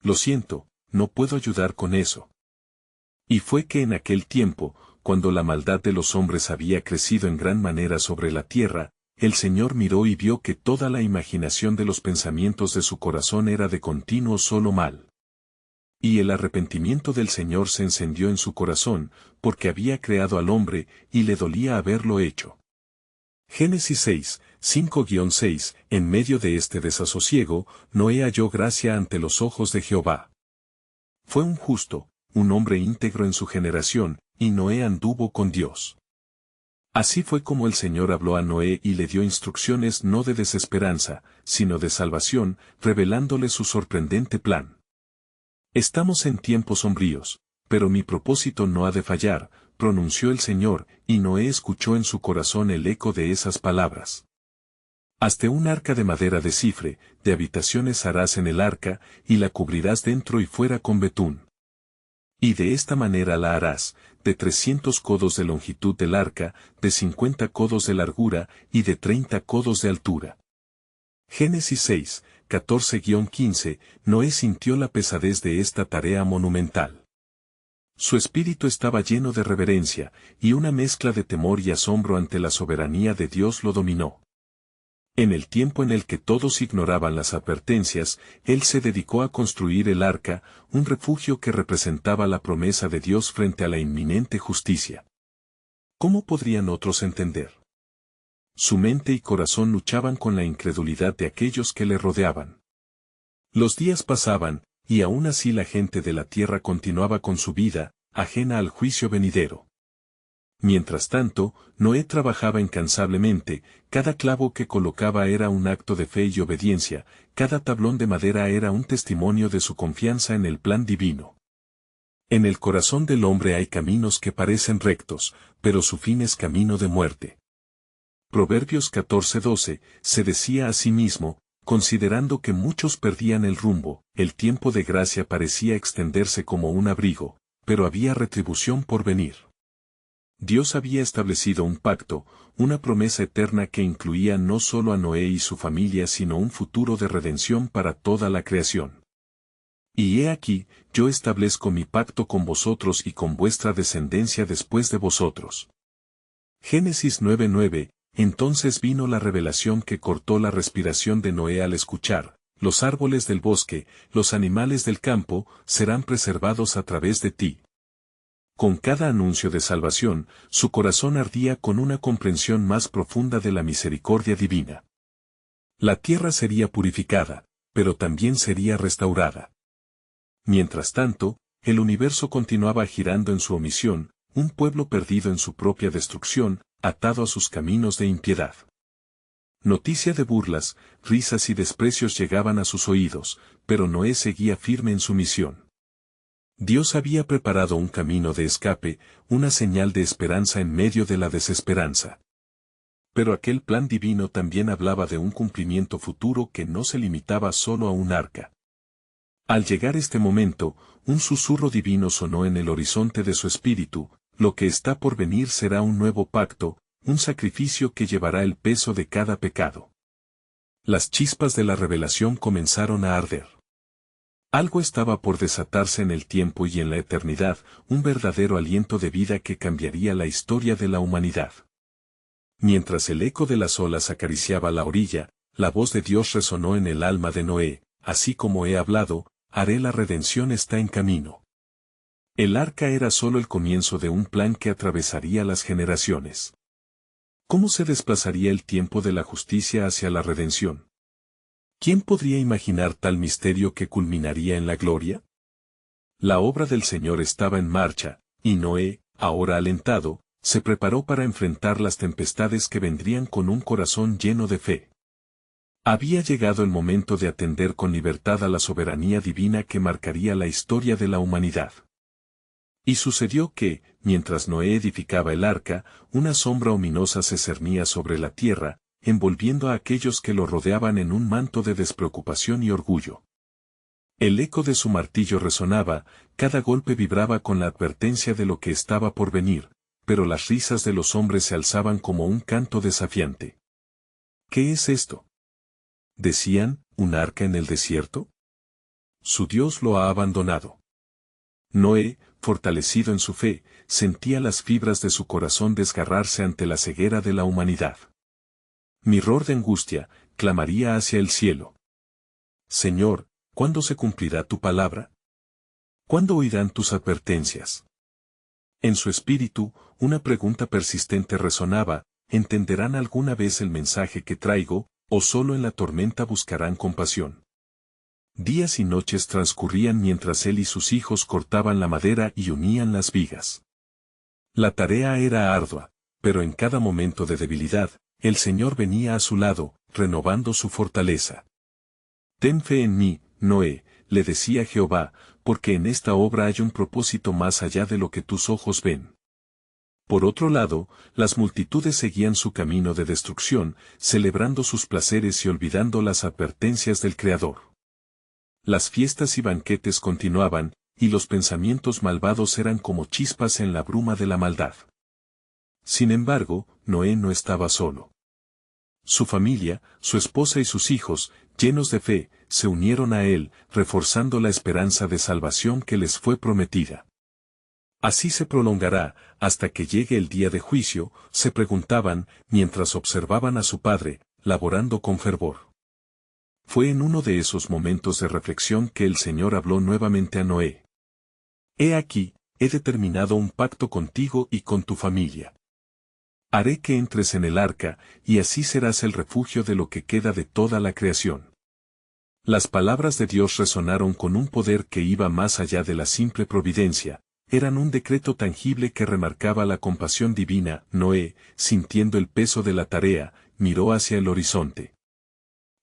Lo siento, no puedo ayudar con eso. Y fue que en aquel tiempo, cuando la maldad de los hombres había crecido en gran manera sobre la tierra, el Señor miró y vio que toda la imaginación de los pensamientos de su corazón era de continuo solo mal. Y el arrepentimiento del Señor se encendió en su corazón, porque había creado al hombre, y le dolía haberlo hecho. Génesis 6, 5-6. En medio de este desasosiego, Noé halló gracia ante los ojos de Jehová. Fue un justo, un hombre íntegro en su generación, y Noé anduvo con Dios. Así fue como el Señor habló a Noé y le dio instrucciones no de desesperanza, sino de salvación, revelándole su sorprendente plan. Estamos en tiempos sombríos, pero mi propósito no ha de fallar, pronunció el Señor, y Noé escuchó en su corazón el eco de esas palabras. Hazte un arca de madera de cifre, de habitaciones harás en el arca, y la cubrirás dentro y fuera con betún. Y de esta manera la harás, de 300 codos de longitud del arca, de 50 codos de largura, y de 30 codos de altura. Génesis 6, 14-15, Noé sintió la pesadez de esta tarea monumental. Su espíritu estaba lleno de reverencia, y una mezcla de temor y asombro ante la soberanía de Dios lo dominó. En el tiempo en el que todos ignoraban las advertencias, él se dedicó a construir el arca, un refugio que representaba la promesa de Dios frente a la inminente justicia. ¿Cómo podrían otros entender? Su mente y corazón luchaban con la incredulidad de aquellos que le rodeaban. Los días pasaban, y aún así la gente de la tierra continuaba con su vida, ajena al juicio venidero. Mientras tanto, Noé trabajaba incansablemente, cada clavo que colocaba era un acto de fe y obediencia, cada tablón de madera era un testimonio de su confianza en el plan divino. En el corazón del hombre hay caminos que parecen rectos, pero su fin es camino de muerte. Proverbios 14:12, se decía a sí mismo, considerando que muchos perdían el rumbo, el tiempo de gracia parecía extenderse como un abrigo, pero había retribución por venir. Dios había establecido un pacto, una promesa eterna que incluía no solo a Noé y su familia sino un futuro de redención para toda la creación. Y he aquí, yo establezco mi pacto con vosotros y con vuestra descendencia después de vosotros. Génesis 9:9, entonces vino la revelación que cortó la respiración de Noé al escuchar, los árboles del bosque, los animales del campo, serán preservados a través de ti. Con cada anuncio de salvación, su corazón ardía con una comprensión más profunda de la misericordia divina. La tierra sería purificada, pero también sería restaurada. Mientras tanto, el universo continuaba girando en su omisión, un pueblo perdido en su propia destrucción, atado a sus caminos de impiedad. Noticia de burlas, risas y desprecios llegaban a sus oídos, pero Noé seguía firme en su misión. Dios había preparado un camino de escape, una señal de esperanza en medio de la desesperanza. Pero aquel plan divino también hablaba de un cumplimiento futuro que no se limitaba solo a un arca. Al llegar este momento, un susurro divino sonó en el horizonte de su espíritu, lo que está por venir será un nuevo pacto, un sacrificio que llevará el peso de cada pecado. Las chispas de la revelación comenzaron a arder. Algo estaba por desatarse en el tiempo y en la eternidad, un verdadero aliento de vida que cambiaría la historia de la humanidad. Mientras el eco de las olas acariciaba la orilla, la voz de Dios resonó en el alma de Noé, así como he hablado, haré la redención está en camino. El arca era solo el comienzo de un plan que atravesaría las generaciones. ¿Cómo se desplazaría el tiempo de la justicia hacia la redención? ¿Quién podría imaginar tal misterio que culminaría en la gloria? La obra del Señor estaba en marcha, y Noé, ahora alentado, se preparó para enfrentar las tempestades que vendrían con un corazón lleno de fe. Había llegado el momento de atender con libertad a la soberanía divina que marcaría la historia de la humanidad. Y sucedió que, mientras Noé edificaba el arca, una sombra ominosa se cernía sobre la tierra, envolviendo a aquellos que lo rodeaban en un manto de despreocupación y orgullo. El eco de su martillo resonaba, cada golpe vibraba con la advertencia de lo que estaba por venir, pero las risas de los hombres se alzaban como un canto desafiante. ¿Qué es esto?, decían, ¿un arca en el desierto? Su Dios lo ha abandonado. Noé, fortalecido en su fe, sentía las fibras de su corazón desgarrarse ante la ceguera de la humanidad. Miror de angustia, clamaría hacia el cielo. Señor, ¿cuándo se cumplirá tu palabra? ¿Cuándo oirán tus advertencias? En su espíritu, una pregunta persistente resonaba: ¿entenderán alguna vez el mensaje que traigo, o solo en la tormenta buscarán compasión? Días y noches transcurrían mientras él y sus hijos cortaban la madera y unían las vigas. La tarea era ardua, pero en cada momento de debilidad, el Señor venía a su lado, renovando su fortaleza. Ten fe en mí, Noé, le decía Jehová, porque en esta obra hay un propósito más allá de lo que tus ojos ven. Por otro lado, las multitudes seguían su camino de destrucción, celebrando sus placeres y olvidando las advertencias del Creador. Las fiestas y banquetes continuaban, y los pensamientos malvados eran como chispas en la bruma de la maldad. Sin embargo, Noé no estaba solo. Su familia, su esposa y sus hijos, llenos de fe, se unieron a él, reforzando la esperanza de salvación que les fue prometida. Así se prolongará, hasta que llegue el día de juicio, se preguntaban, mientras observaban a su padre, laborando con fervor. Fue en uno de esos momentos de reflexión que el Señor habló nuevamente a Noé. He aquí, he determinado un pacto contigo y con tu familia. Haré que entres en el arca, y así serás el refugio de lo que queda de toda la creación. Las palabras de Dios resonaron con un poder que iba más allá de la simple providencia, eran un decreto tangible que remarcaba la compasión divina. Noé, sintiendo el peso de la tarea, miró hacia el horizonte.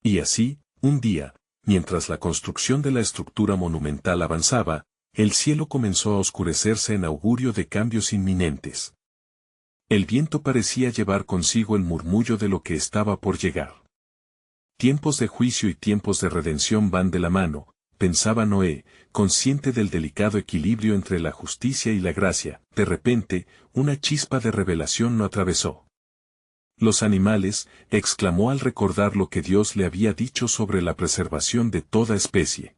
Y así, un día, mientras la construcción de la estructura monumental avanzaba, el cielo comenzó a oscurecerse en augurio de cambios inminentes. El viento parecía llevar consigo el murmullo de lo que estaba por llegar. Tiempos de juicio y tiempos de redención van de la mano, pensaba Noé, consciente del delicado equilibrio entre la justicia y la gracia. De repente, una chispa de revelación lo atravesó. Los animales, exclamó al recordar lo que Dios le había dicho sobre la preservación de toda especie.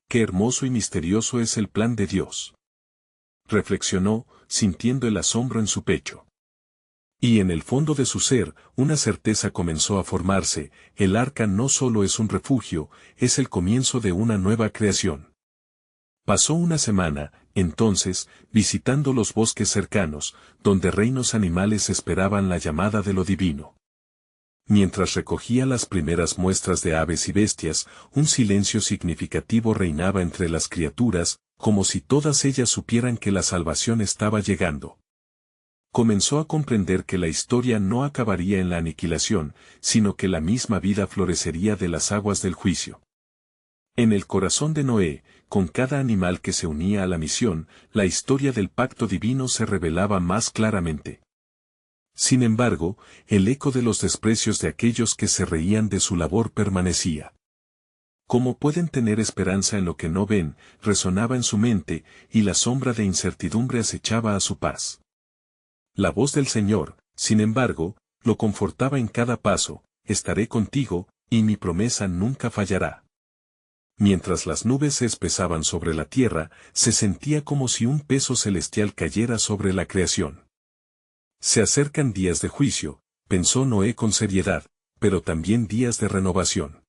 Qué hermoso y misterioso es el plan de Dios. Reflexionó, sintiendo el asombro en su pecho. Y en el fondo de su ser, una certeza comenzó a formarse: el arca no solo es un refugio, es el comienzo de una nueva creación. Pasó una semana, entonces, visitando los bosques cercanos, donde reinos animales esperaban la llamada de lo divino. Mientras recogía las primeras muestras de aves y bestias, un silencio significativo reinaba entre las criaturas, como si todas ellas supieran que la salvación estaba llegando. Comenzó a comprender que la historia no acabaría en la aniquilación, sino que la misma vida florecería de las aguas del juicio. En el corazón de Noé, con cada animal que se unía a la misión, la historia del pacto divino se revelaba más claramente. Sin embargo, el eco de los desprecios de aquellos que se reían de su labor permanecía. ¿Cómo pueden tener esperanza en lo que no ven?, resonaba en su mente, y la sombra de incertidumbre acechaba a su paz. La voz del Señor, sin embargo, lo confortaba en cada paso: estaré contigo, y mi promesa nunca fallará. Mientras las nubes se espesaban sobre la tierra, se sentía como si un peso celestial cayera sobre la creación. Se acercan días de juicio, pensó Noé con seriedad, pero también días de renovación.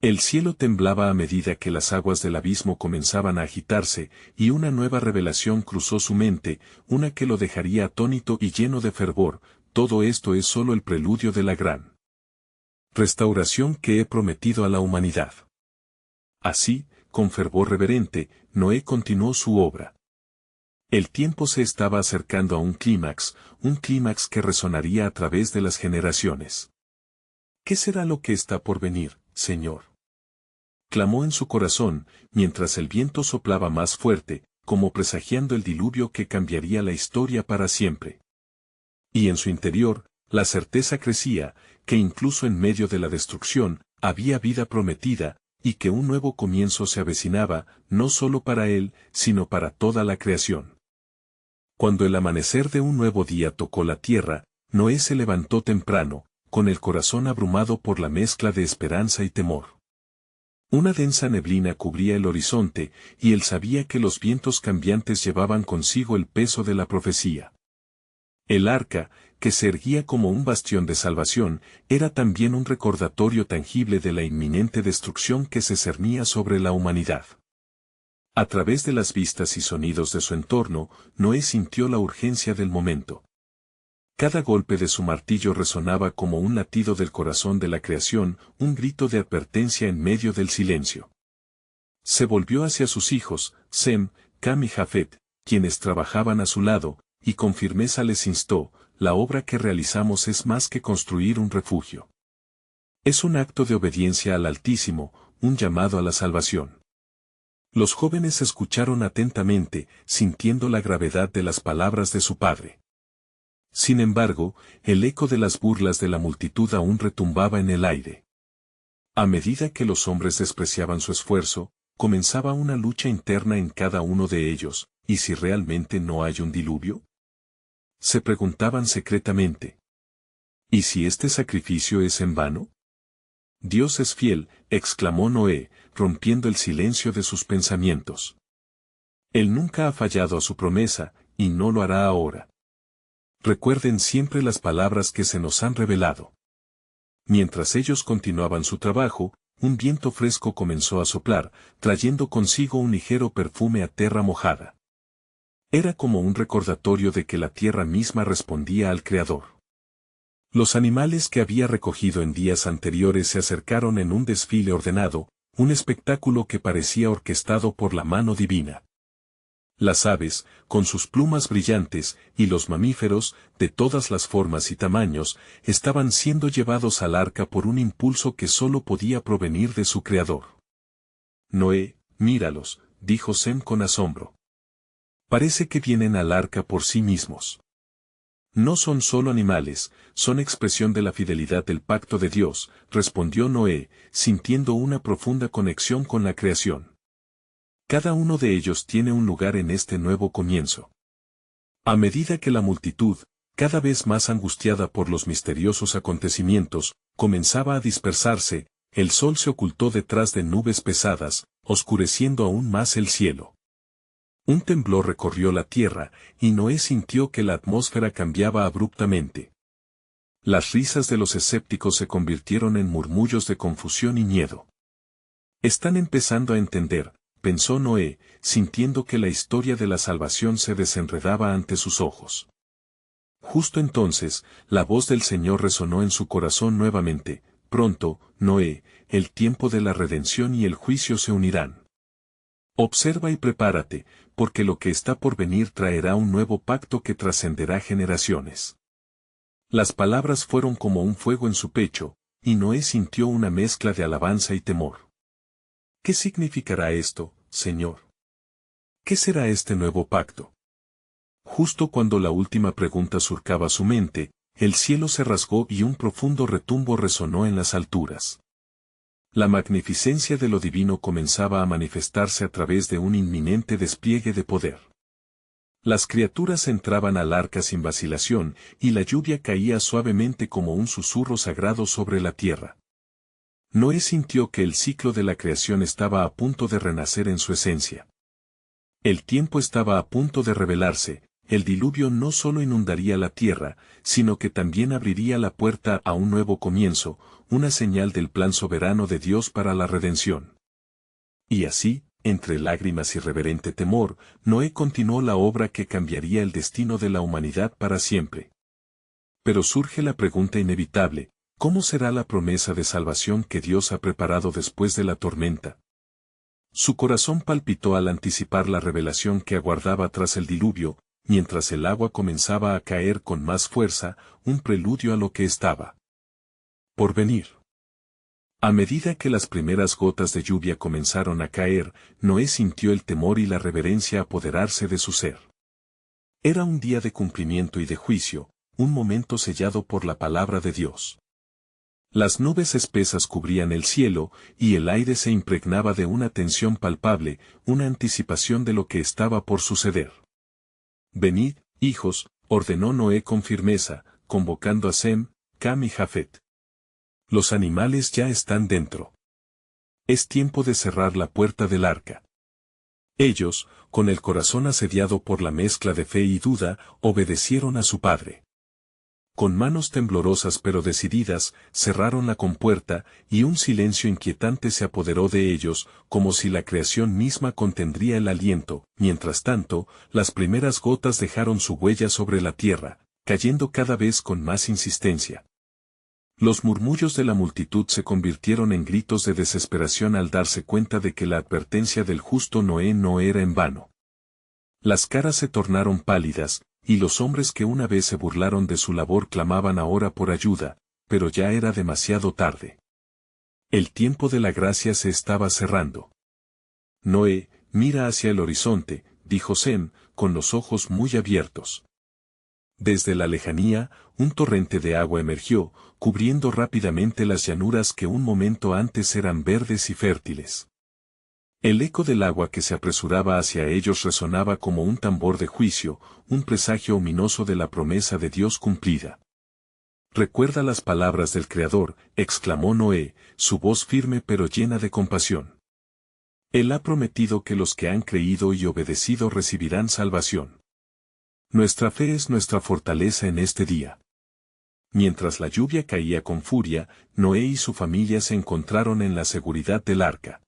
El cielo temblaba a medida que las aguas del abismo comenzaban a agitarse, y una nueva revelación cruzó su mente, una que lo dejaría atónito y lleno de fervor: todo esto es solo el preludio de la gran restauración que he prometido a la humanidad. Así, con fervor reverente, Noé continuó su obra. El tiempo se estaba acercando a un clímax que resonaría a través de las generaciones. ¿Qué será lo que está por venir, Señor?, clamó en su corazón, mientras el viento soplaba más fuerte, como presagiando el diluvio que cambiaría la historia para siempre. Y en su interior, la certeza crecía, que incluso en medio de la destrucción, había vida prometida, y que un nuevo comienzo se avecinaba, no solo para él, sino para toda la creación. Cuando el amanecer de un nuevo día tocó la tierra, Noé se levantó temprano, con el corazón abrumado por la mezcla de esperanza y temor. Una densa neblina cubría el horizonte, y él sabía que los vientos cambiantes llevaban consigo el peso de la profecía. El arca, que se erguía como un bastión de salvación, era también un recordatorio tangible de la inminente destrucción que se cernía sobre la humanidad. A través de las vistas y sonidos de su entorno, Noé sintió la urgencia del momento. Cada golpe de su martillo resonaba como un latido del corazón de la creación, un grito de advertencia en medio del silencio. Se volvió hacia sus hijos, Sem, Cam y Jafet, quienes trabajaban a su lado, y con firmeza les instó: la obra que realizamos es más que construir un refugio. Es un acto de obediencia al Altísimo, un llamado a la salvación. Los jóvenes escucharon atentamente, sintiendo la gravedad de las palabras de su padre. Sin embargo, el eco de las burlas de la multitud aún retumbaba en el aire. A medida que los hombres despreciaban su esfuerzo, comenzaba una lucha interna en cada uno de ellos: ¿y si realmente no hay un diluvio?, se preguntaban secretamente. ¿Y si este sacrificio es en vano? Dios es fiel, exclamó Noé, rompiendo el silencio de sus pensamientos. Él nunca ha fallado a su promesa, y no lo hará ahora. Recuerden siempre las palabras que se nos han revelado. Mientras ellos continuaban su trabajo, un viento fresco comenzó a soplar, trayendo consigo un ligero perfume a tierra mojada. Era como un recordatorio de que la tierra misma respondía al Creador. Los animales que había recogido en días anteriores se acercaron en un desfile ordenado, un espectáculo que parecía orquestado por la mano divina. Las aves, con sus plumas brillantes, y los mamíferos, de todas las formas y tamaños, estaban siendo llevados al arca por un impulso que sólo podía provenir de su Creador. Noé, míralos, dijo Sem con asombro. Parece que vienen al arca por sí mismos. No son solo animales, son expresión de la fidelidad del pacto de Dios, respondió Noé, sintiendo una profunda conexión con la creación. Cada uno de ellos tiene un lugar en este nuevo comienzo. A medida que la multitud, cada vez más angustiada por los misteriosos acontecimientos, comenzaba a dispersarse, el sol se ocultó detrás de nubes pesadas, oscureciendo aún más el cielo. Un temblor recorrió la tierra, y Noé sintió que la atmósfera cambiaba abruptamente. Las risas de los escépticos se convirtieron en murmullos de confusión y miedo. Están empezando a entender, pensó Noé, sintiendo que la historia de la salvación se desenredaba ante sus ojos. Justo entonces, la voz del Señor resonó en su corazón nuevamente: pronto, Noé, el tiempo de la redención y el juicio se unirán. Observa y prepárate, porque lo que está por venir traerá un nuevo pacto que trascenderá generaciones. Las palabras fueron como un fuego en su pecho, y Noé sintió una mezcla de alabanza y temor. ¿Qué significará esto, Señor? ¿Qué será este nuevo pacto? Justo cuando la última pregunta surcaba su mente, el cielo se rasgó y un profundo retumbo resonó en las alturas. La magnificencia de lo divino comenzaba a manifestarse a través de un inminente despliegue de poder. Las criaturas entraban al arca sin vacilación, y la lluvia caía suavemente como un susurro sagrado sobre la tierra. Noé sintió que el ciclo de la creación estaba a punto de renacer en su esencia. El tiempo estaba a punto de revelarse. El diluvio no solo inundaría la tierra, sino que también abriría la puerta a un nuevo comienzo, una señal del plan soberano de Dios para la redención. Y así, entre lágrimas y reverente temor, Noé continuó la obra que cambiaría el destino de la humanidad para siempre. Pero surge la pregunta inevitable: ¿cómo será la promesa de salvación que Dios ha preparado después de la tormenta? Su corazón palpitó al anticipar la revelación que aguardaba tras el diluvio, mientras el agua comenzaba a caer con más fuerza, un preludio a lo que estaba por venir. A medida que las primeras gotas de lluvia comenzaron a caer, Noé sintió el temor y la reverencia apoderarse de su ser. Era un día de cumplimiento y de juicio, un momento sellado por la palabra de Dios. Las nubes espesas cubrían el cielo, y el aire se impregnaba de una tensión palpable, una anticipación de lo que estaba por suceder. Venid, hijos, ordenó Noé con firmeza, convocando a Sem, Cam y Jafet. Los animales ya están dentro. Es tiempo de cerrar la puerta del arca. Ellos, con el corazón asediado por la mezcla de fe y duda, obedecieron a su padre. Con manos temblorosas pero decididas, cerraron la compuerta, y un silencio inquietante se apoderó de ellos, como si la creación misma contendría el aliento. Mientras tanto, las primeras gotas dejaron su huella sobre la tierra, cayendo cada vez con más insistencia. Los murmullos de la multitud se convirtieron en gritos de desesperación al darse cuenta de que la advertencia del justo Noé no era en vano. Las caras se tornaron pálidas, y los hombres que una vez se burlaron de su labor clamaban ahora por ayuda, pero ya era demasiado tarde. El tiempo de la gracia se estaba cerrando. Noé, mira hacia el horizonte, dijo Sem, con los ojos muy abiertos. Desde la lejanía, un torrente de agua emergió, cubriendo rápidamente las llanuras que un momento antes eran verdes y fértiles. El eco del agua que se apresuraba hacia ellos resonaba como un tambor de juicio, un presagio ominoso de la promesa de Dios cumplida. Recuerda las palabras del Creador, exclamó Noé, su voz firme pero llena de compasión. Él ha prometido que los que han creído y obedecido recibirán salvación. Nuestra fe es nuestra fortaleza en este día. Mientras la lluvia caía con furia, Noé y su familia se encontraron en la seguridad del arca.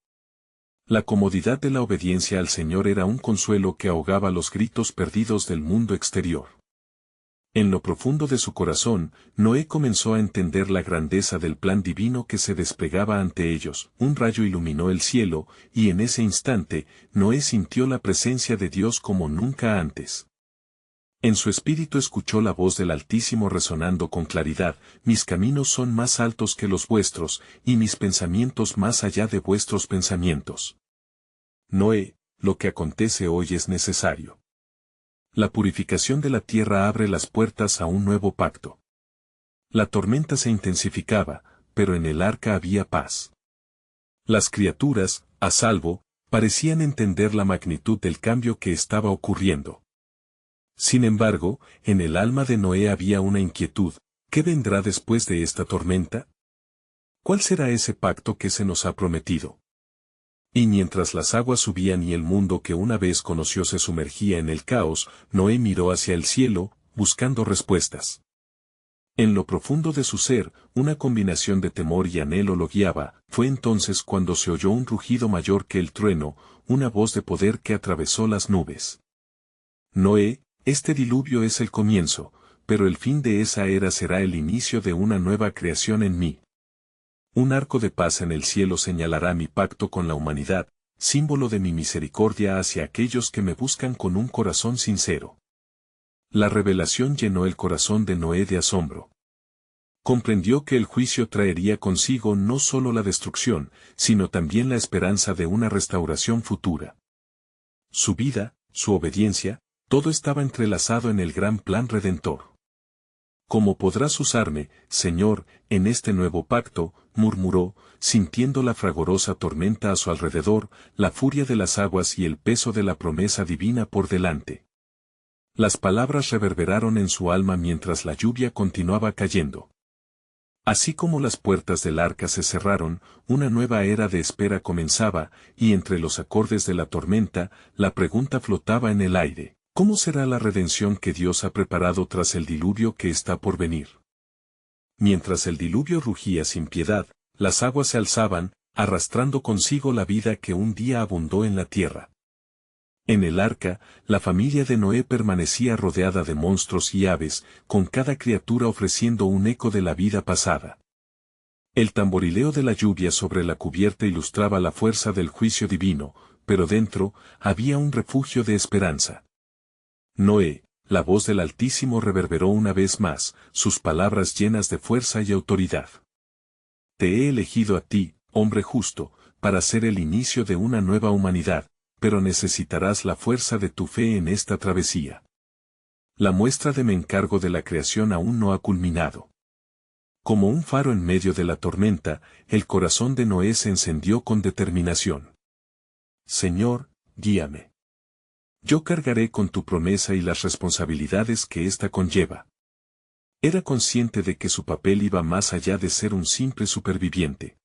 La comodidad de la obediencia al Señor era un consuelo que ahogaba los gritos perdidos del mundo exterior. En lo profundo de su corazón, Noé comenzó a entender la grandeza del plan divino que se desplegaba ante ellos. Un rayo iluminó el cielo, y en ese instante, Noé sintió la presencia de Dios como nunca antes. En su espíritu escuchó la voz del Altísimo resonando con claridad: mis caminos son más altos que los vuestros, y mis pensamientos más allá de vuestros pensamientos. Noé, lo que acontece hoy es necesario. La purificación de la tierra abre las puertas a un nuevo pacto. La tormenta se intensificaba, pero en el arca había paz. Las criaturas, a salvo, parecían entender la magnitud del cambio que estaba ocurriendo. Sin embargo, en el alma de Noé había una inquietud: ¿qué vendrá después de esta tormenta? ¿Cuál será ese pacto que se nos ha prometido? Y mientras las aguas subían y el mundo que una vez conoció se sumergía en el caos, Noé miró hacia el cielo, buscando respuestas. En lo profundo de su ser, una combinación de temor y anhelo lo guiaba. Fue entonces cuando se oyó un rugido mayor que el trueno, una voz de poder que atravesó las nubes. Noé, este diluvio es el comienzo, pero el fin de esa era será el inicio de una nueva creación en mí. Un arco de paz en el cielo señalará mi pacto con la humanidad, símbolo de mi misericordia hacia aquellos que me buscan con un corazón sincero. La revelación llenó el corazón de Noé de asombro. Comprendió que el juicio traería consigo no solo la destrucción, sino también la esperanza de una restauración futura. Su vida, su obediencia, todo estaba entrelazado en el gran plan redentor. ¿Cómo podrás usarme, Señor, en este nuevo pacto?, murmuró, sintiendo la fragorosa tormenta a su alrededor, la furia de las aguas y el peso de la promesa divina por delante. Las palabras reverberaron en su alma mientras la lluvia continuaba cayendo. Así como las puertas del arca se cerraron, una nueva era de espera comenzaba, y entre los acordes de la tormenta, la pregunta flotaba en el aire: ¿cómo será la redención que Dios ha preparado tras el diluvio que está por venir? Mientras el diluvio rugía sin piedad, las aguas se alzaban, arrastrando consigo la vida que un día abundó en la tierra. En el arca, la familia de Noé permanecía rodeada de monstruos y aves, con cada criatura ofreciendo un eco de la vida pasada. El tamborileo de la lluvia sobre la cubierta ilustraba la fuerza del juicio divino, pero dentro, había un refugio de esperanza. Noé, la voz del Altísimo reverberó una vez más, sus palabras llenas de fuerza y autoridad. Te he elegido a ti, hombre justo, para ser el inicio de una nueva humanidad, pero necesitarás la fuerza de tu fe en esta travesía. La muestra de mi encargo de la creación aún no ha culminado. Como un faro en medio de la tormenta, el corazón de Noé se encendió con determinación. Señor, guíame. Yo cargaré con tu promesa y las responsabilidades que ésta conlleva. Era consciente de que su papel iba más allá de ser un simple superviviente.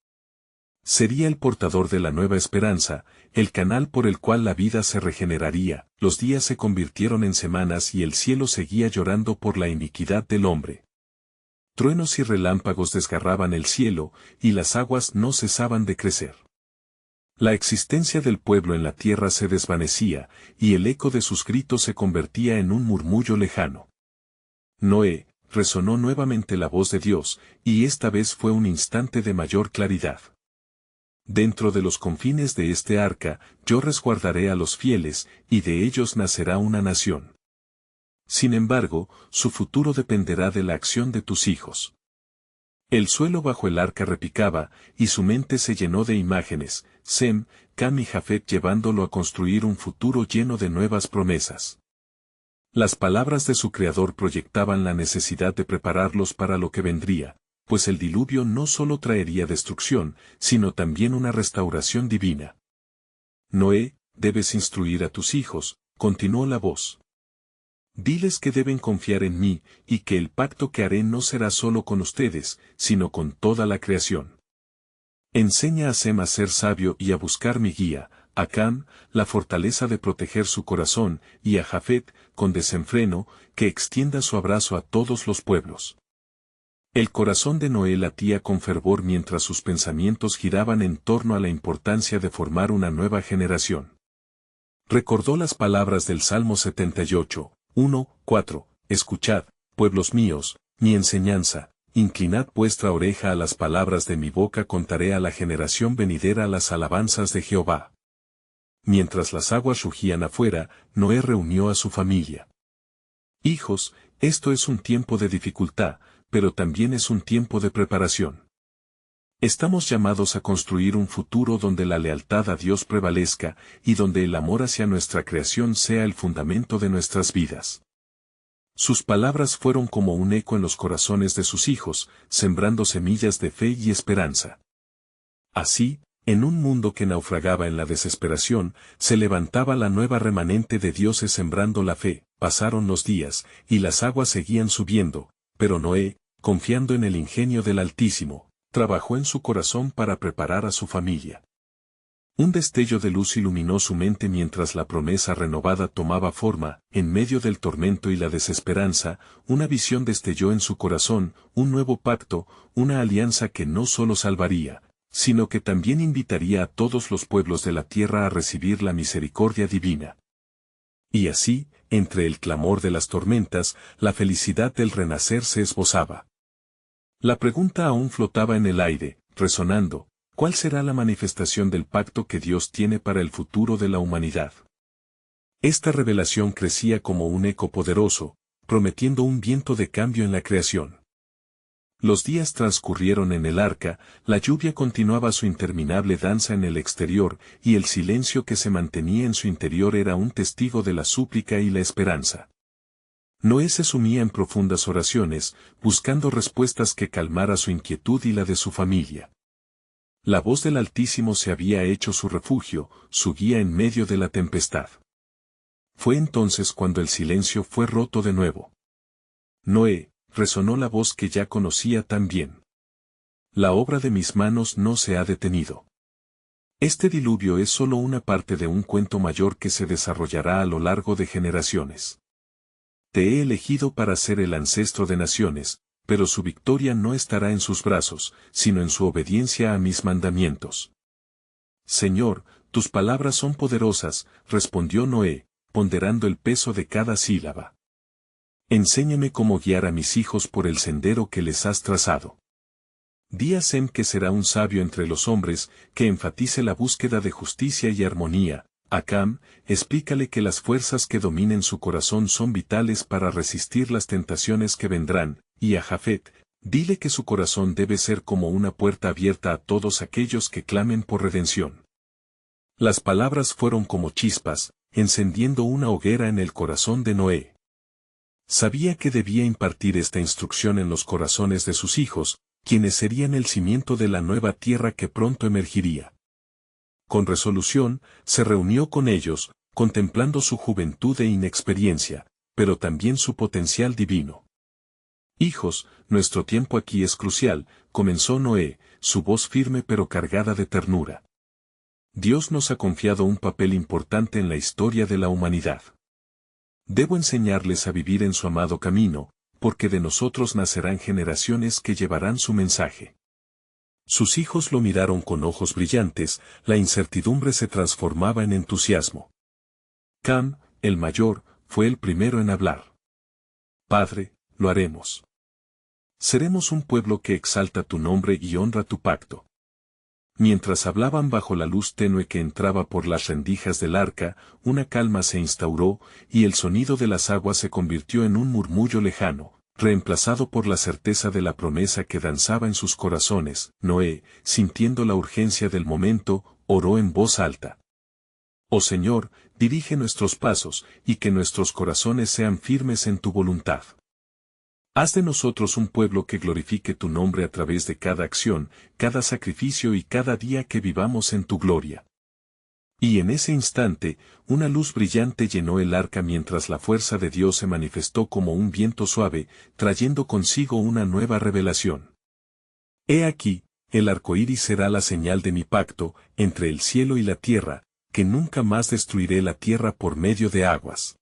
Sería el portador de la nueva esperanza, el canal por el cual la vida se regeneraría. Los días se convirtieron en semanas y el cielo seguía llorando por la iniquidad del hombre. Truenos y relámpagos desgarraban el cielo, y las aguas no cesaban de crecer. La existencia del pueblo en la tierra se desvanecía, y el eco de sus gritos se convertía en un murmullo lejano. Noé, resonó nuevamente la voz de Dios, y esta vez fue un instante de mayor claridad. Dentro de los confines de este arca, yo resguardaré a los fieles, y de ellos nacerá una nación. Sin embargo, su futuro dependerá de la acción de tus hijos. El suelo bajo el arca repicaba, y su mente se llenó de imágenes, Sem, Cam y Jafet llevándolo a construir un futuro lleno de nuevas promesas. Las palabras de su creador proyectaban la necesidad de prepararlos para lo que vendría, pues el diluvio no solo traería destrucción, sino también una restauración divina. Noé, debes instruir a tus hijos, continuó la voz. Diles que deben confiar en mí, y que el pacto que haré no será solo con ustedes, sino con toda la creación. Enseña a Sem a ser sabio y a buscar mi guía, a Cam, la fortaleza de proteger su corazón, y a Jafet, con desenfreno, que extienda su abrazo a todos los pueblos. El corazón de Noé latía con fervor mientras sus pensamientos giraban en torno a la importancia de formar una nueva generación. Recordó las palabras del Salmo 78, 1-4, escuchad, pueblos míos, mi enseñanza, inclinad vuestra oreja a las palabras de mi boca, contaré a la generación venidera las alabanzas de Jehová. Mientras las aguas rugían afuera, Noé reunió a su familia. Hijos, esto es un tiempo de dificultad, pero también es un tiempo de preparación. Estamos llamados a construir un futuro donde la lealtad a Dios prevalezca y donde el amor hacia nuestra creación sea el fundamento de nuestras vidas. Sus palabras fueron como un eco en los corazones de sus hijos, sembrando semillas de fe y esperanza. Así, en un mundo que naufragaba en la desesperación, se levantaba la nueva remanente de dioses sembrando la fe. Pasaron los días, y las aguas seguían subiendo, pero Noé, confiando en el ingenio del Altísimo, trabajó en su corazón para preparar a su familia. Un destello de luz iluminó su mente mientras la promesa renovada tomaba forma, en medio del tormento y la desesperanza, una visión destelló en su corazón, un nuevo pacto, una alianza que no solo salvaría, sino que también invitaría a todos los pueblos de la tierra a recibir la misericordia divina. Y así, entre el clamor de las tormentas, la felicidad del renacer se esbozaba. La pregunta aún flotaba en el aire, resonando: ¿cuál será la manifestación del pacto que Dios tiene para el futuro de la humanidad? Esta revelación crecía como un eco poderoso, prometiendo un viento de cambio en la creación. Los días transcurrieron en el arca, la lluvia continuaba su interminable danza en el exterior, y el silencio que se mantenía en su interior era un testigo de la súplica y la esperanza. Noé se sumía en profundas oraciones, buscando respuestas que calmara su inquietud y la de su familia. La voz del Altísimo se había hecho su refugio, su guía en medio de la tempestad. Fue entonces cuando el silencio fue roto de nuevo. Noé, resonó la voz que ya conocía tan bien. La obra de mis manos no se ha detenido. Este diluvio es solo una parte de un cuento mayor que se desarrollará a lo largo de generaciones. Te he elegido para ser el ancestro de naciones, pero su victoria no estará en sus brazos, sino en su obediencia a mis mandamientos. Señor, tus palabras son poderosas, respondió Noé, ponderando el peso de cada sílaba. Enséñame cómo guiar a mis hijos por el sendero que les has trazado. Di a Sem que será un sabio entre los hombres, que enfatice la búsqueda de justicia y armonía. A Cam, explícale que las fuerzas que dominen su corazón son vitales para resistir las tentaciones que vendrán, y a Jafet, dile que su corazón debe ser como una puerta abierta a todos aquellos que clamen por redención. Las palabras fueron como chispas, encendiendo una hoguera en el corazón de Noé. Sabía que debía impartir esta instrucción en los corazones de sus hijos, quienes serían el cimiento de la nueva tierra que pronto emergiría. Con resolución, se reunió con ellos, contemplando su juventud e inexperiencia, pero también su potencial divino. Hijos, nuestro tiempo aquí es crucial, comenzó Noé, su voz firme pero cargada de ternura. Dios nos ha confiado un papel importante en la historia de la humanidad. Debo enseñarles a vivir en su amado camino, porque de nosotros nacerán generaciones que llevarán su mensaje. Sus hijos lo miraron con ojos brillantes, la incertidumbre se transformaba en entusiasmo. Cam, el mayor, fue el primero en hablar. Padre, lo haremos. Seremos un pueblo que exalta tu nombre y honra tu pacto. Mientras hablaban bajo la luz tenue que entraba por las rendijas del arca, una calma se instauró, y el sonido de las aguas se convirtió en un murmullo lejano, reemplazado por la certeza de la promesa que danzaba en sus corazones. Noé, sintiendo la urgencia del momento, oró en voz alta. Oh Señor, dirige nuestros pasos, y que nuestros corazones sean firmes en tu voluntad. Haz de nosotros un pueblo que glorifique tu nombre a través de cada acción, cada sacrificio y cada día que vivamos en tu gloria. Y en ese instante, una luz brillante llenó el arca mientras la fuerza de Dios se manifestó como un viento suave, trayendo consigo una nueva revelación. He aquí, el arco iris será la señal de mi pacto, entre el cielo y la tierra, que nunca más destruiré la tierra por medio de aguas.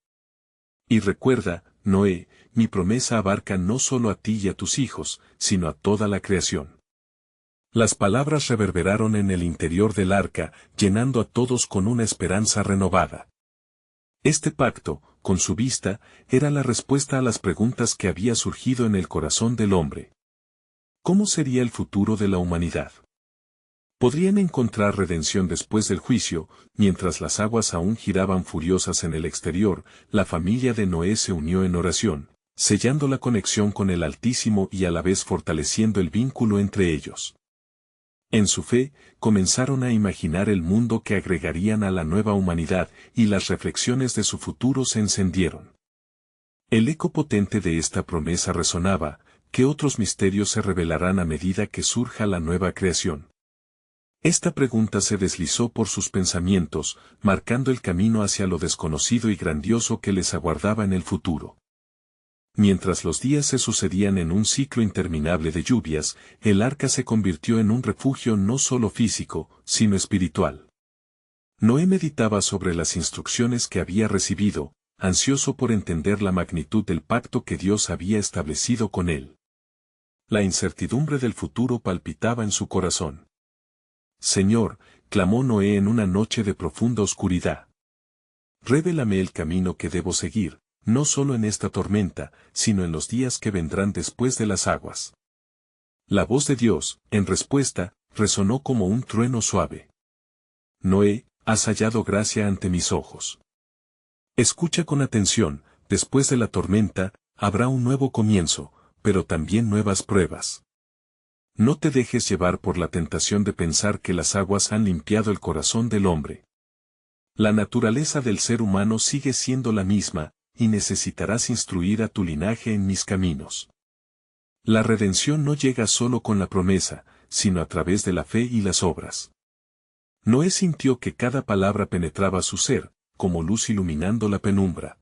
Y recuerda, Noé, mi promesa abarca no solo a ti y a tus hijos, sino a toda la creación. Las palabras reverberaron en el interior del arca, llenando a todos con una esperanza renovada. Este pacto, con su vista, era la respuesta a las preguntas que había surgido en el corazón del hombre. ¿Cómo sería el futuro de la humanidad? ¿Podrían encontrar redención después del juicio? Mientras las aguas aún giraban furiosas en el exterior, la familia de Noé se unió en oración, sellando la conexión con el Altísimo y a la vez fortaleciendo el vínculo entre ellos. En su fe, comenzaron a imaginar el mundo que agregarían a la nueva humanidad, y las reflexiones de su futuro se encendieron. El eco potente de esta promesa resonaba: ¿qué otros misterios se revelarán a medida que surja la nueva creación? Esta pregunta se deslizó por sus pensamientos, marcando el camino hacia lo desconocido y grandioso que les aguardaba en el futuro. Mientras los días se sucedían en un ciclo interminable de lluvias, el arca se convirtió en un refugio no solo físico, sino espiritual. Noé meditaba sobre las instrucciones que había recibido, ansioso por entender la magnitud del pacto que Dios había establecido con él. La incertidumbre del futuro palpitaba en su corazón. Señor, clamó Noé en una noche de profunda oscuridad. Revélame el camino que debo seguir, no solo en esta tormenta, sino en los días que vendrán después de las aguas. La voz de Dios, en respuesta, resonó como un trueno suave. Noé, has hallado gracia ante mis ojos. Escucha con atención, después de la tormenta, habrá un nuevo comienzo, pero también nuevas pruebas. No te dejes llevar por la tentación de pensar que las aguas han limpiado el corazón del hombre. La naturaleza del ser humano sigue siendo la misma, y necesitarás instruir a tu linaje en mis caminos. La redención no llega solo con la promesa, sino a través de la fe y las obras. Noé sintió que cada palabra penetraba su ser, como luz iluminando la penumbra.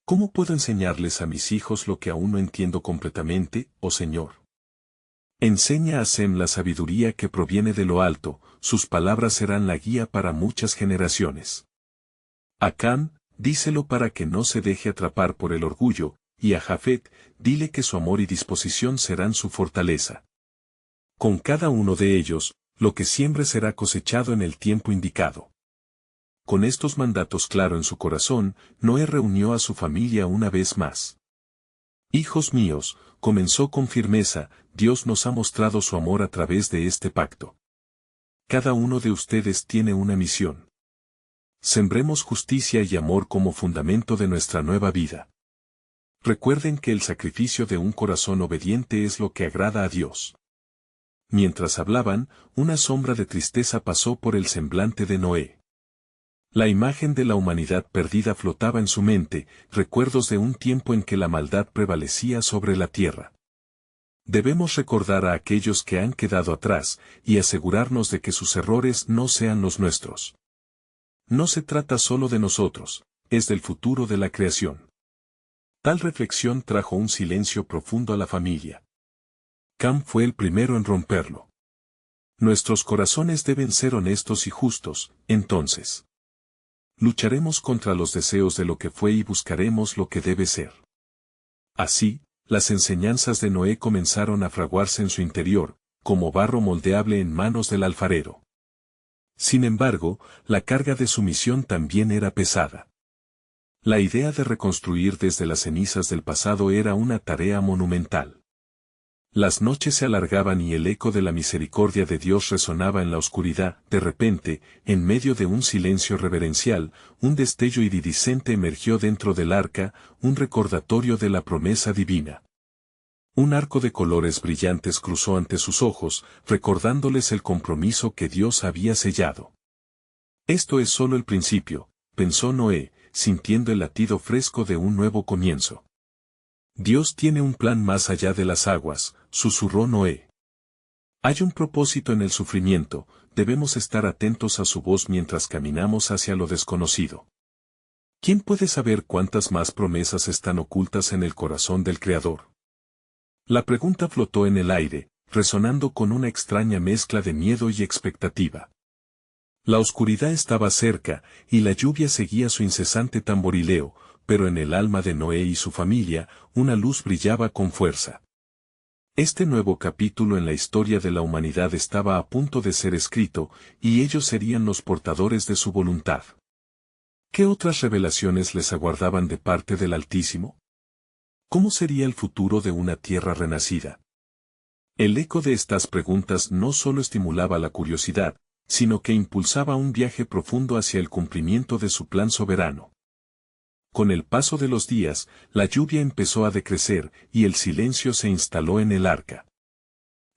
¿Cómo puedo enseñarles a mis hijos lo que aún no entiendo completamente, oh Señor? Enseña a Sem la sabiduría que proviene de lo alto, sus palabras serán la guía para muchas generaciones. A Cam, díselo para que no se deje atrapar por el orgullo, y a Jafet, dile que su amor y disposición serán su fortaleza. Con cada uno de ellos, lo que siembre será cosechado en el tiempo indicado. Con estos mandatos claro en su corazón, Noé reunió a su familia una vez más. Hijos míos, comenzó con firmeza, Dios nos ha mostrado su amor a través de este pacto. Cada uno de ustedes tiene una misión. Sembremos justicia y amor como fundamento de nuestra nueva vida. Recuerden que el sacrificio de un corazón obediente es lo que agrada a Dios. Mientras hablaban, una sombra de tristeza pasó por el semblante de Noé. La imagen de la humanidad perdida flotaba en su mente, recuerdos de un tiempo en que la maldad prevalecía sobre la tierra. Debemos recordar a aquellos que han quedado atrás, y asegurarnos de que sus errores no sean los nuestros. No se trata solo de nosotros, es del futuro de la creación. Tal reflexión trajo un silencio profundo a la familia. Cam fue el primero en romperlo. Nuestros corazones deben ser honestos y justos, entonces. Lucharemos contra los deseos de lo que fue y buscaremos lo que debe ser. Así, las enseñanzas de Noé comenzaron a fraguarse en su interior, como barro moldeable en manos del alfarero. Sin embargo, la carga de su misión también era pesada. La idea de reconstruir desde las cenizas del pasado era una tarea monumental. Las noches se alargaban y el eco de la misericordia de Dios resonaba en la oscuridad. De repente, en medio de un silencio reverencial, un destello iridiscente emergió dentro del arca, un recordatorio de la promesa divina. Un arco de colores brillantes cruzó ante sus ojos, recordándoles el compromiso que Dios había sellado. Esto es solo el principio, pensó Noé, sintiendo el latido fresco de un nuevo comienzo. Dios tiene un plan más allá de las aguas, susurró Noé. Hay un propósito en el sufrimiento, debemos estar atentos a su voz mientras caminamos hacia lo desconocido. ¿Quién puede saber cuántas más promesas están ocultas en el corazón del Creador? La pregunta flotó en el aire, resonando con una extraña mezcla de miedo y expectativa. La oscuridad estaba cerca, y la lluvia seguía su incesante tamborileo, pero en el alma de Noé y su familia, una luz brillaba con fuerza. Este nuevo capítulo en la historia de la humanidad estaba a punto de ser escrito, y ellos serían los portadores de su voluntad. ¿Qué otras revelaciones les aguardaban de parte del Altísimo? ¿Cómo sería el futuro de una tierra renacida? El eco de estas preguntas no solo estimulaba la curiosidad, sino que impulsaba un viaje profundo hacia el cumplimiento de su plan soberano. Con el paso de los días, la lluvia empezó a decrecer y el silencio se instaló en el arca.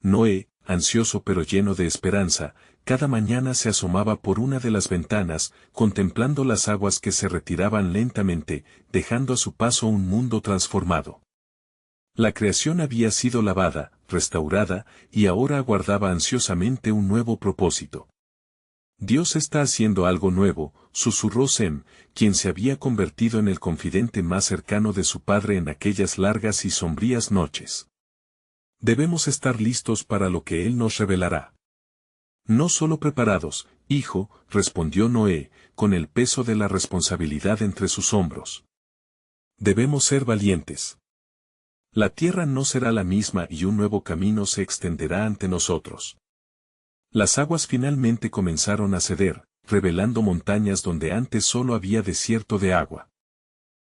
Noé, ansioso pero lleno de esperanza, cada mañana se asomaba por una de las ventanas, contemplando las aguas que se retiraban lentamente, dejando a su paso un mundo transformado. La creación había sido lavada, restaurada, y ahora aguardaba ansiosamente un nuevo propósito. Dios está haciendo algo nuevo, susurró Sem, quien se había convertido en el confidente más cercano de su padre en aquellas largas y sombrías noches. Debemos estar listos para lo que Él nos revelará. No solo preparados, hijo, respondió Noé, con el peso de la responsabilidad entre sus hombros. Debemos ser valientes. La tierra no será la misma y un nuevo camino se extenderá ante nosotros. Las aguas finalmente comenzaron a ceder, revelando montañas donde antes solo había desierto de agua.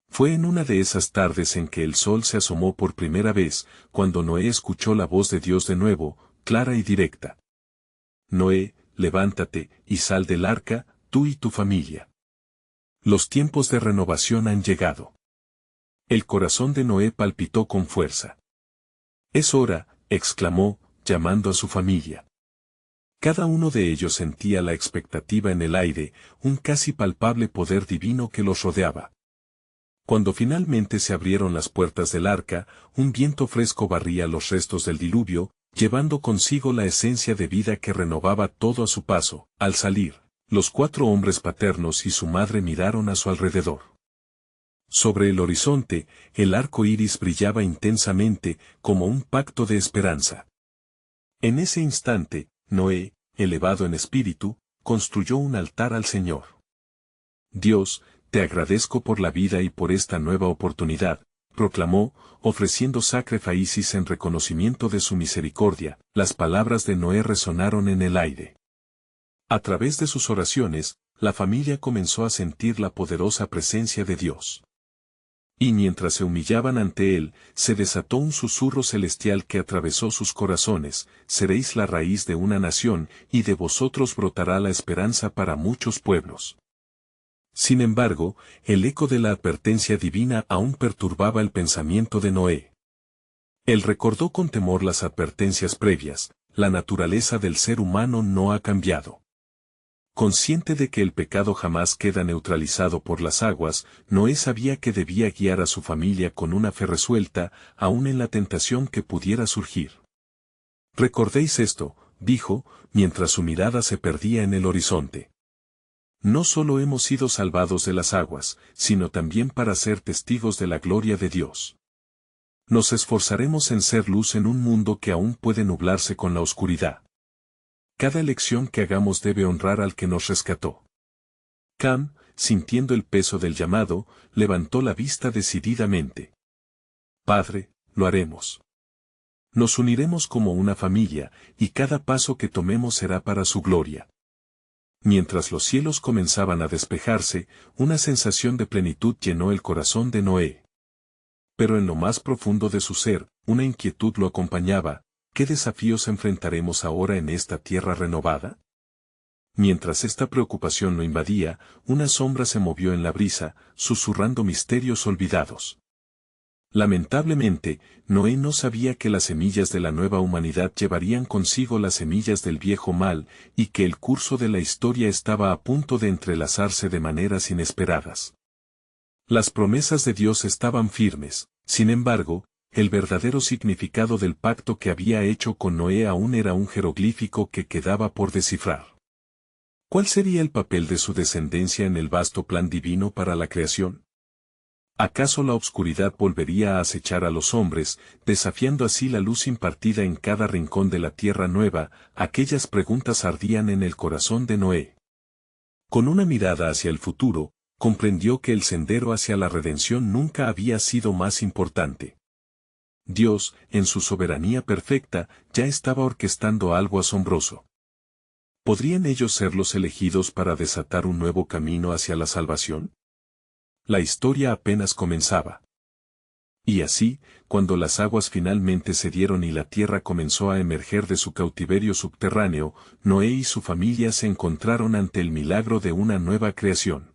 Fue en una de esas tardes en que el sol se asomó por primera vez, cuando Noé escuchó la voz de Dios de nuevo, clara y directa. Noé, levántate, y sal del arca, tú y tu familia. Los tiempos de renovación han llegado. El corazón de Noé palpitó con fuerza. Es hora, exclamó, llamando a su familia. Cada uno de ellos sentía la expectativa en el aire, un casi palpable poder divino que los rodeaba. Cuando finalmente se abrieron las puertas del arca, un viento fresco barría los restos del diluvio, llevando consigo la esencia de vida que renovaba todo a su paso. Al salir, los 4 hombres paternos y su madre miraron a su alrededor. Sobre el horizonte, el arco iris brillaba intensamente, como un pacto de esperanza. En ese instante, Noé, elevado en espíritu, construyó un altar al Señor. Dios, te agradezco por la vida y por esta nueva oportunidad, proclamó, ofreciendo sacrificios en reconocimiento de su misericordia. Las palabras de Noé resonaron en el aire. A través de sus oraciones, la familia comenzó a sentir la poderosa presencia de Dios. Y mientras se humillaban ante él, se desató un susurro celestial que atravesó sus corazones: seréis la raíz de una nación, y de vosotros brotará la esperanza para muchos pueblos. Sin embargo, el eco de la advertencia divina aún perturbaba el pensamiento de Noé. Él recordó con temor las advertencias previas: la naturaleza del ser humano no ha cambiado. Consciente de que el pecado jamás queda neutralizado por las aguas, Noé sabía que debía guiar a su familia con una fe resuelta, aun en la tentación que pudiera surgir. Recordéis esto, dijo, mientras su mirada se perdía en el horizonte. No solo hemos sido salvados de las aguas, sino también para ser testigos de la gloria de Dios. Nos esforzaremos en ser luz en un mundo que aún puede nublarse con la oscuridad. Cada elección que hagamos debe honrar al que nos rescató. Cam, sintiendo el peso del llamado, levantó la vista decididamente. Padre, lo haremos. Nos uniremos como una familia, y cada paso que tomemos será para su gloria. Mientras los cielos comenzaban a despejarse, una sensación de plenitud llenó el corazón de Noé. Pero en lo más profundo de su ser, una inquietud lo acompañaba. ¿Qué desafíos enfrentaremos ahora en esta tierra renovada? Mientras esta preocupación lo invadía, una sombra se movió en la brisa, susurrando misterios olvidados. Lamentablemente, Noé no sabía que las semillas de la nueva humanidad llevarían consigo las semillas del viejo mal, y que el curso de la historia estaba a punto de entrelazarse de maneras inesperadas. Las promesas de Dios estaban firmes, sin embargo, el verdadero significado del pacto que había hecho con Noé aún era un jeroglífico que quedaba por descifrar. ¿Cuál sería el papel de su descendencia en el vasto plan divino para la creación? ¿Acaso la oscuridad volvería a acechar a los hombres, desafiando así la luz impartida en cada rincón de la tierra nueva? Aquellas preguntas ardían en el corazón de Noé. Con una mirada hacia el futuro, comprendió que el sendero hacia la redención nunca había sido más importante. Dios, en su soberanía perfecta, ya estaba orquestando algo asombroso. ¿Podrían ellos ser los elegidos para desatar un nuevo camino hacia la salvación? La historia apenas comenzaba. Y así, cuando las aguas finalmente cedieron y la tierra comenzó a emerger de su cautiverio subterráneo, Noé y su familia se encontraron ante el milagro de una nueva creación.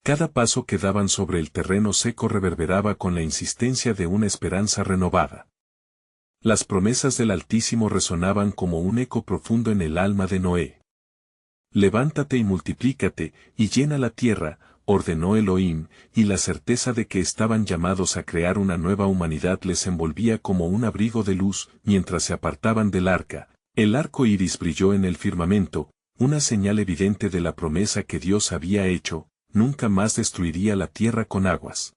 Cada paso que daban sobre el terreno seco reverberaba con la insistencia de una esperanza renovada. Las promesas del Altísimo resonaban como un eco profundo en el alma de Noé. Levántate y multiplícate, y llena la tierra, ordenó Elohim, y la certeza de que estaban llamados a crear una nueva humanidad les envolvía como un abrigo de luz. Mientras se apartaban del arca, el arco iris brilló en el firmamento, una señal evidente de la promesa que Dios había hecho: nunca más destruiría la tierra con aguas.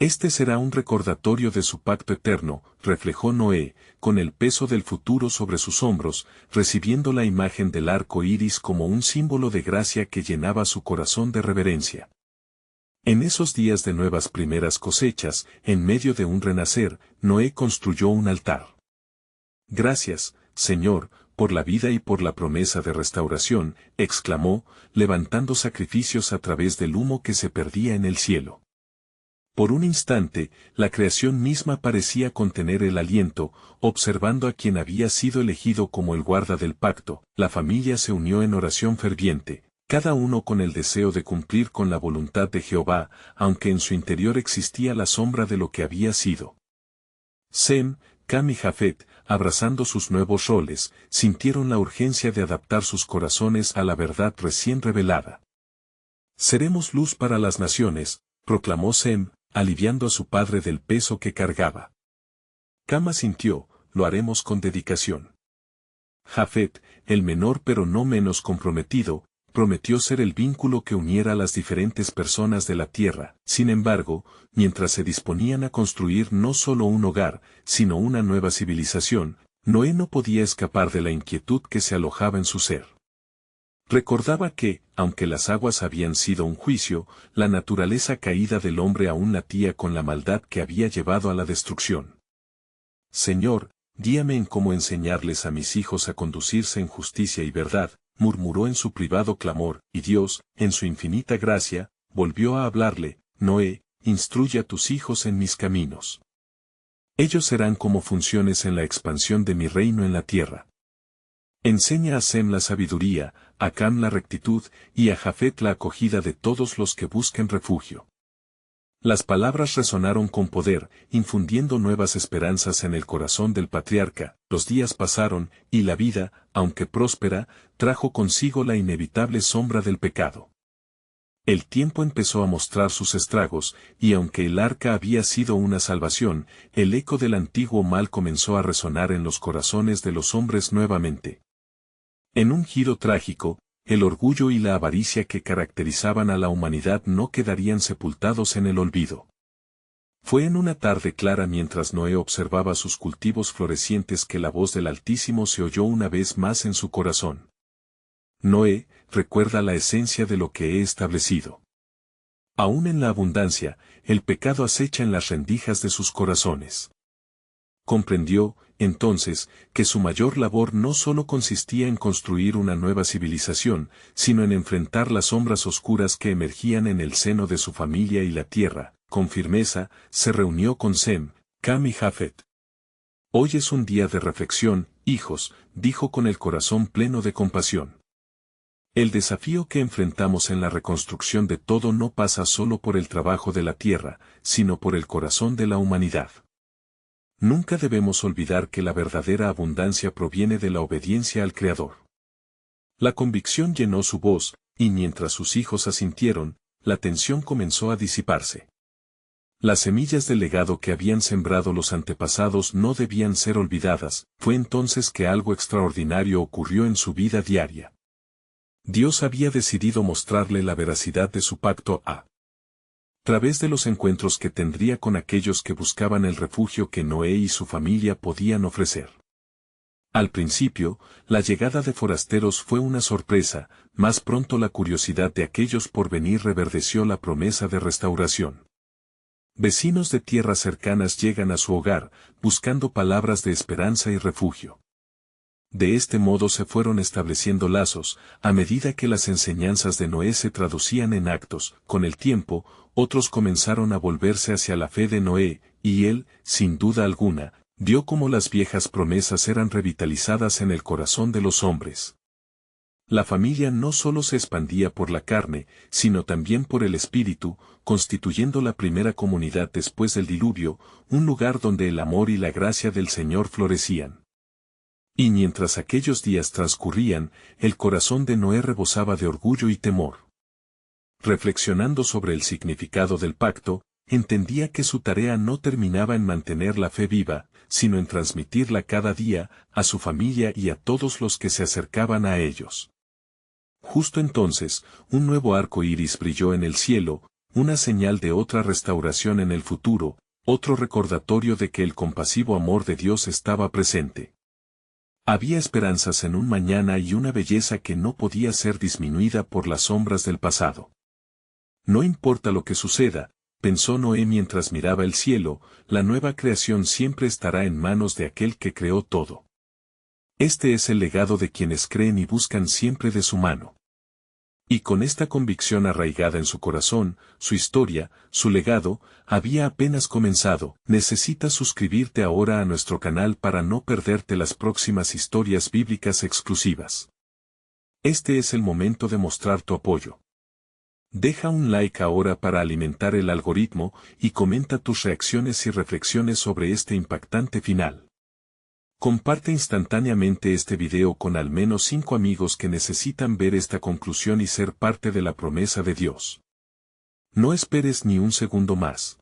Este será un recordatorio de su pacto eterno, reflejó Noé, con el peso del futuro sobre sus hombros, recibiendo la imagen del arco iris como un símbolo de gracia que llenaba su corazón de reverencia. En esos días de nuevas primeras cosechas, en medio de un renacer, Noé construyó un altar. Gracias, Señor, por la vida y por la promesa de restauración, exclamó, levantando sacrificios a través del humo que se perdía en el cielo. Por un instante, la creación misma parecía contener el aliento, observando a quien había sido elegido como el guarda del pacto. La familia se unió en oración ferviente, cada uno con el deseo de cumplir con la voluntad de Jehová, aunque en su interior existía la sombra de lo que había sido. Sem, Cam y Jafet, abrazando sus nuevos roles, sintieron la urgencia de adaptar sus corazones a la verdad recién revelada. Seremos luz para las naciones, proclamó Sem, aliviando a su padre del peso que cargaba. Cam asintió, lo haremos con dedicación. Jafet, el menor pero no menos comprometido, prometió ser el vínculo que uniera a las diferentes personas de la tierra. Sin embargo, mientras se disponían a construir no solo un hogar, sino una nueva civilización, Noé no podía escapar de la inquietud que se alojaba en su ser. Recordaba que, aunque las aguas habían sido un juicio, la naturaleza caída del hombre aún latía con la maldad que había llevado a la destrucción. Señor, guíame en cómo enseñarles a mis hijos a conducirse en justicia y verdad, murmuró en su privado clamor, y Dios, en su infinita gracia, volvió a hablarle: Noé, instruye a tus hijos en mis caminos. Ellos serán como funciones en la expansión de mi reino en la tierra. Enseña a Sem la sabiduría, a Cam la rectitud, y a Jafet la acogida de todos los que busquen refugio. Las palabras resonaron con poder, infundiendo nuevas esperanzas en el corazón del patriarca. Los días pasaron, y la vida, aunque próspera, trajo consigo la inevitable sombra del pecado. El tiempo empezó a mostrar sus estragos, y aunque el arca había sido una salvación, el eco del antiguo mal comenzó a resonar en los corazones de los hombres nuevamente. En un giro trágico, el orgullo y la avaricia que caracterizaban a la humanidad no quedarían sepultados en el olvido. Fue en una tarde clara mientras Noé observaba sus cultivos florecientes que la voz del Altísimo se oyó una vez más en su corazón. Noé, recuerda la esencia de lo que he establecido. Aún en la abundancia, el pecado acecha en las rendijas de sus corazones. Comprendió, entonces, que su mayor labor no solo consistía en construir una nueva civilización, sino en enfrentar las sombras oscuras que emergían en el seno de su familia y la tierra. Con firmeza, se reunió con Sem, Cam y Jafet. Hoy es un día de reflexión, hijos, dijo con el corazón pleno de compasión. El desafío que enfrentamos en la reconstrucción de todo no pasa solo por el trabajo de la tierra, sino por el corazón de la humanidad. Nunca debemos olvidar que la verdadera abundancia proviene de la obediencia al Creador. La convicción llenó su voz, y mientras sus hijos asintieron, la tensión comenzó a disiparse. Las semillas del legado que habían sembrado los antepasados no debían ser olvidadas. Fue entonces que algo extraordinario ocurrió en su vida diaria. Dios había decidido mostrarle la veracidad de su pacto a través de los encuentros que tendría con aquellos que buscaban el refugio que Noé y su familia podían ofrecer. Al principio, la llegada de forasteros fue una sorpresa, más pronto la curiosidad de aquellos por venir reverdeció la promesa de restauración. Vecinos de tierras cercanas llegan a su hogar, buscando palabras de esperanza y refugio. De este modo se fueron estableciendo lazos, a medida que las enseñanzas de Noé se traducían en actos. Con el tiempo, otros comenzaron a volverse hacia la fe de Noé, y él, sin duda alguna, vio cómo las viejas promesas eran revitalizadas en el corazón de los hombres. La familia no solo se expandía por la carne, sino también por el espíritu, constituyendo la primera comunidad después del diluvio, un lugar donde el amor y la gracia del Señor florecían. Y mientras aquellos días transcurrían, el corazón de Noé rebosaba de orgullo y temor. Reflexionando sobre el significado del pacto, entendía que su tarea no terminaba en mantener la fe viva, sino en transmitirla cada día, a su familia y a todos los que se acercaban a ellos. Justo entonces, un nuevo arco iris brilló en el cielo, una señal de otra restauración en el futuro, otro recordatorio de que el compasivo amor de Dios estaba presente. Había esperanzas en un mañana y una belleza que no podía ser disminuida por las sombras del pasado. No importa lo que suceda, pensó Noé mientras miraba el cielo, la nueva creación siempre estará en manos de aquel que creó todo. Este es el legado de quienes creen y buscan siempre de su mano. Y con esta convicción arraigada en su corazón, su historia, su legado, había apenas comenzado. Necesitas suscribirte ahora a nuestro canal para no perderte las próximas historias bíblicas exclusivas. Este es el momento de mostrar tu apoyo. Deja un like ahora para alimentar el algoritmo y comenta tus reacciones y reflexiones sobre este impactante final. Comparte instantáneamente este video con al menos 5 amigos que necesitan ver esta conclusión y ser parte de la promesa de Dios. No esperes ni un segundo más.